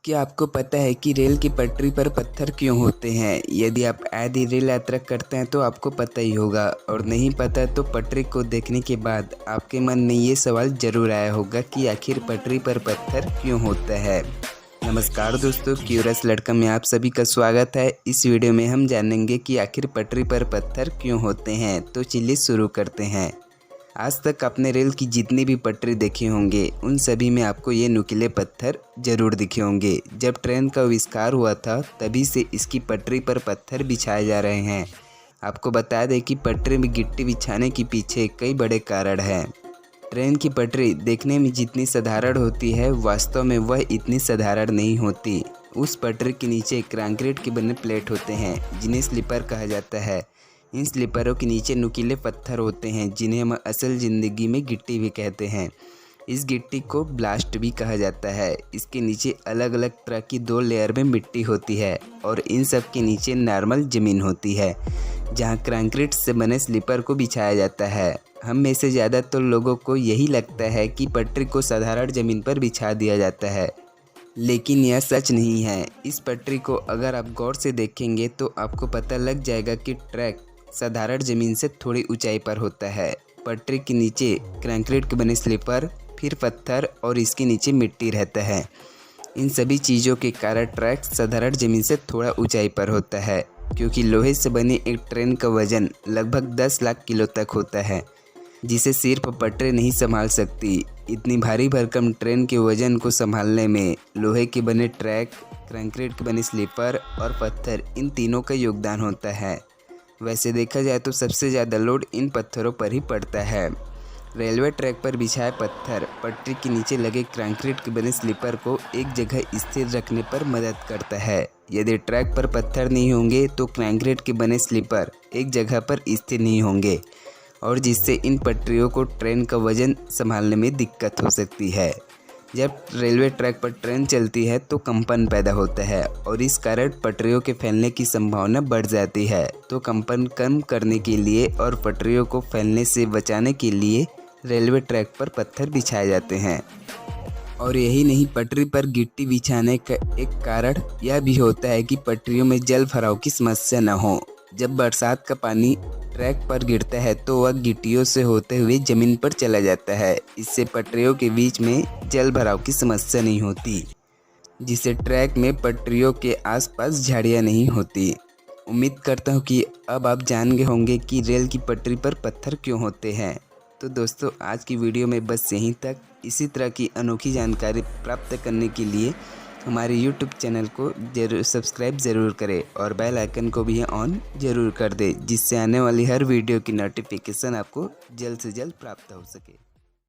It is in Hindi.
क्या आपको पता है कि रेल की पटरी पर पत्थर क्यों होते हैं? यदि आप आधी रेल यात्रा करते हैं तो आपको पता ही होगा, और नहीं पता तो पटरी को देखने के बाद आपके मन में ये सवाल जरूर आया होगा कि आखिर पटरी पर पत्थर क्यों होता है। नमस्कार दोस्तों, क्यूरियस लड़का में आप सभी का स्वागत है। इस वीडियो में हम जानेंगे कि आखिर पटरी पर पत्थर क्यों होते हैं। तो चलिए शुरू करते हैं। आज तक आपने रेल की जितनी भी पटरी देखी होंगे उन सभी में आपको ये नुकीले पत्थर जरूर दिखे होंगे। जब ट्रेन का आविष्कार हुआ था तभी से इसकी पटरी पर पत्थर बिछाए जा रहे हैं। आपको बता दें कि पटरी में गिट्टी बिछाने के पीछे कई बड़े कारण हैं। ट्रेन की पटरी देखने में जितनी साधारण होती है वास्तव में वह इतनी साधारण नहीं होती। उस पटरी के नीचे कंक्रीट के बने प्लेट होते हैं जिन्हें स्लीपर कहा जाता है। इन स्लीपरों के नीचे नुकीले पत्थर होते हैं जिन्हें हम असल ज़िंदगी में गिट्टी भी कहते हैं। इस गिट्टी को ब्लास्ट भी कहा जाता है। इसके नीचे अलग अलग तरह की 2 लेयर में मिट्टी होती है और इन सब के नीचे नॉर्मल ज़मीन होती है जहां कंक्रीट से बने स्लीपर को बिछाया जाता है। हम में से ज़्यादातर लोगों को यही लगता है कि पटरी को साधारण ज़मीन पर बिछा दिया जाता है, लेकिन यह सच नहीं है। इस पटरी को अगर आप गौर से देखेंगे तो आपको पता लग जाएगा कि ट्रैक साधारण ज़मीन से थोड़ी ऊंचाई पर होता है। पटरी के नीचे कंक्रीट के बने स्लीपर, फिर पत्थर और इसके नीचे मिट्टी रहता है। इन सभी चीज़ों के कारण ट्रैक साधारण ज़मीन से थोड़ा ऊंचाई पर होता है, क्योंकि लोहे से बनी एक ट्रेन का वजन लगभग 10 लाख किलो तक होता है, जिसे सिर्फ पटरी नहीं संभाल सकती। इतनी भारी भरकम ट्रेन के वजन को संभालने में लोहे के बने ट्रैक, कंक्रीट के बने स्लीपर और पत्थर, इन तीनों का योगदान होता है। वैसे देखा जाए तो सबसे ज़्यादा लोड इन पत्थरों पर ही पड़ता है। रेलवे ट्रैक पर बिछाए पत्थर पटरी के नीचे लगे कंक्रीट के बने स्लीपर को एक जगह स्थिर रखने पर मदद करता है। यदि ट्रैक पर पत्थर नहीं होंगे तो कंक्रीट के बने स्लीपर एक जगह पर स्थिर नहीं होंगे, और जिससे इन पटरियों को ट्रेन का वजन संभालने में दिक्कत हो सकती है। जब रेलवे ट्रैक पर ट्रेन चलती है तो कंपन पैदा होता है और इस कारण पटरियों के फैलने की संभावना बढ़ जाती है। तो कंपन कम करने के लिए और पटरियों को फैलने से बचाने के लिए रेलवे ट्रैक पर पत्थर बिछाए जाते हैं। और यही नहीं, पटरी पर गिट्टी बिछाने का एक कारण यह भी होता है कि पटरियों में जल भराव की समस्या न हो। जब बरसात का पानी ट्रैक पर गिरता है तो वह गिट्टियों से होते हुए ज़मीन पर चला जाता है। इससे पटरियों के बीच में जल भराव की समस्या नहीं होती, जिससे ट्रैक में पटरियों के आसपास झाड़ियाँ नहीं होती। उम्मीद करता हूँ कि अब आप जान गए होंगे कि रेल की पटरी पर पत्थर क्यों होते हैं। तो दोस्तों, आज की वीडियो में बस यहीं तक। इसी तरह की अनोखी जानकारी प्राप्त करने के लिए हमारे YouTube चैनल को जरूर सब्सक्राइब ज़रूर करें और बेल आइकन को भी ऑन ज़रूर कर दें, जिससे आने वाली हर वीडियो की नोटिफिकेशन आपको जल्द से जल्द प्राप्त हो सके।